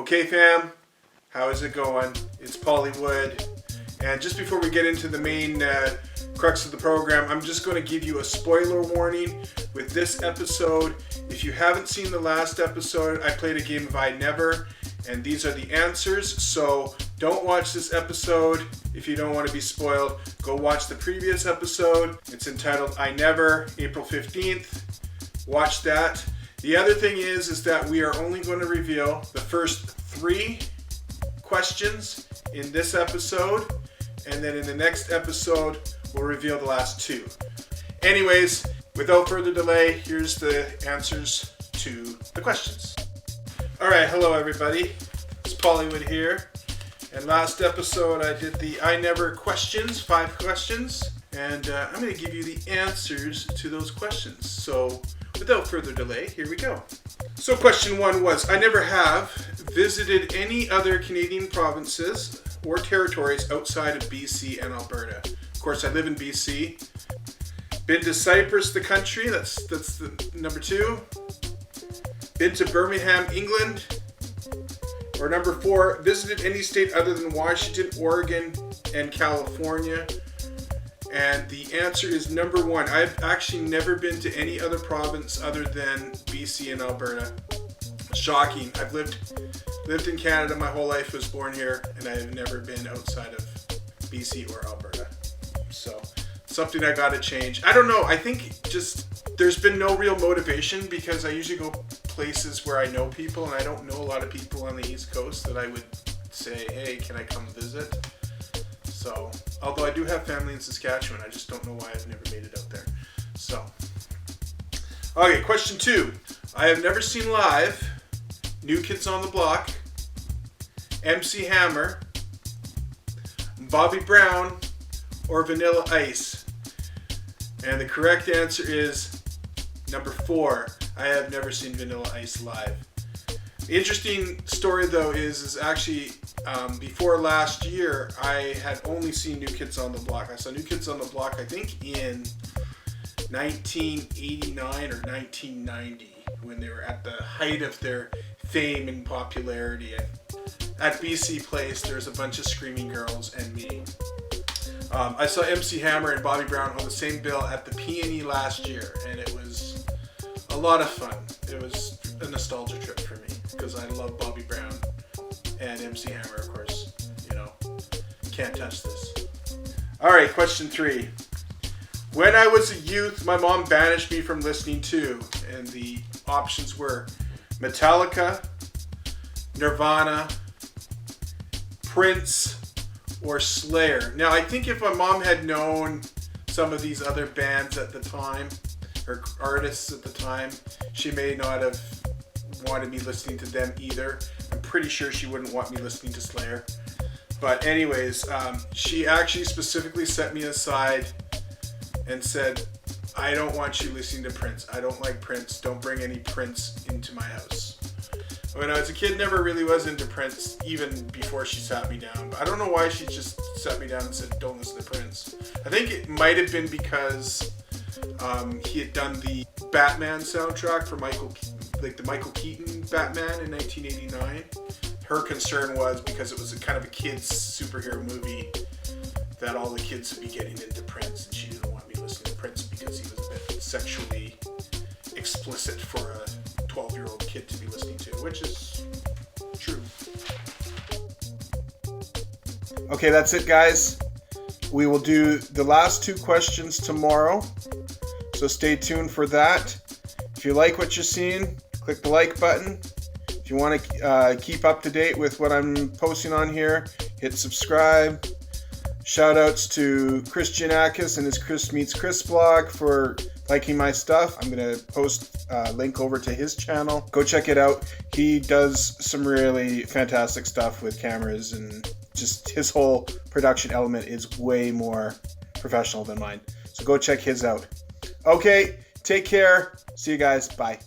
Okay fam, how is it going? It's Pollywood, and just before we get into the main crux of the program, I'm just going to give you a spoiler warning with this episode. If you haven't seen the last episode, I played a game of I Never, and these are the answers, so don't watch this episode if you don't want to be spoiled. Go watch the previous episode. It's entitled I Never, April 15th. Watch that. The other thing is that we are only going to reveal the first 3 questions in this episode, and then in the next episode, we'll reveal the last 2. Anyways, without further delay, here's the answers to the questions. Alright, hello everybody. It's Pollywood here. And last episode I did the I Never questions, 5 questions, and I'm going to give you the answers to those questions. So without further delay, here we go. So question 1 was, I never have visited any other Canadian provinces or territories outside of BC and Alberta. Of course, I live in BC. Been to Cyprus, the country, that's the number 2. Been to Birmingham, England. Or number 4, visited any state other than Washington, Oregon, and California. And the answer is number 1. I've actually never been to any other province other than BC and Alberta. Shocking. I've lived in Canada my whole life, was born here, and I have never been outside of BC or Alberta. So, something I gotta change. I don't know, I think just there's been no real motivation because I usually go places where I know people, and I don't know a lot of people on the East Coast that I would say, hey, can I come visit? So, although I do have family in Saskatchewan, I just don't know why I've never made it out there. So, okay, question 2. I have never seen live New Kids on the Block, MC Hammer, Bobby Brown, or Vanilla Ice. And the correct answer is number 4. I have never seen Vanilla Ice live. The interesting story though is actually before last year, I had only seen New Kids on the Block. I saw New Kids on the Block, I think in 1989 or 1990, when they were at the height of their fame and popularity. At BC Place, there's a bunch of screaming girls and me. I saw MC Hammer and Bobby Brown on the same bill at the P&E last year, and it was a lot of fun. It was a nostalgia trip for me because I love Bobby Brown and MC Hammer, of course. You know, can't touch this. All right, question 3. When I was a youth, my mom banished me from listening to, and the options were Metallica, Nirvana, Prince, or Slayer. Now, I think if my mom had known some of these other bands at the time, or artists at the time, she may not have wanted me listening to them either. I'm pretty sure she wouldn't want me listening to Slayer. But anyways, she actually specifically set me aside and said, I don't want you listening to Prince. I don't like Prince. Don't bring any Prince into my house. When I was a kid, never really was into Prince, even before she sat me down. But I don't know why she just sat me down and said, don't listen to Prince. I think it might have been because he had done the Batman soundtrack for the Michael Keaton Batman in 1989. Her concern was because it was a kind of a kid's superhero movie that all the kids would be getting into Prince, and she didn't want me listening to Prince because he was a bit sexually explicit for a 12-year-old kid to be listening to, which is true. Okay, that's it, guys. We will do the last 2 questions tomorrow, so stay tuned for that. If you like what you're seeing, click the like button. If you want to keep up to date with what I'm posting on here, hit subscribe. Shout outs to Chris Giannakis and his Chris Meets Chris blog for liking my stuff. I'm going to post a link over to his channel. Go check it out. He does some really fantastic stuff with cameras, and just his whole production element is way more professional than mine. So go check his out. Okay, take care. See you guys. Bye.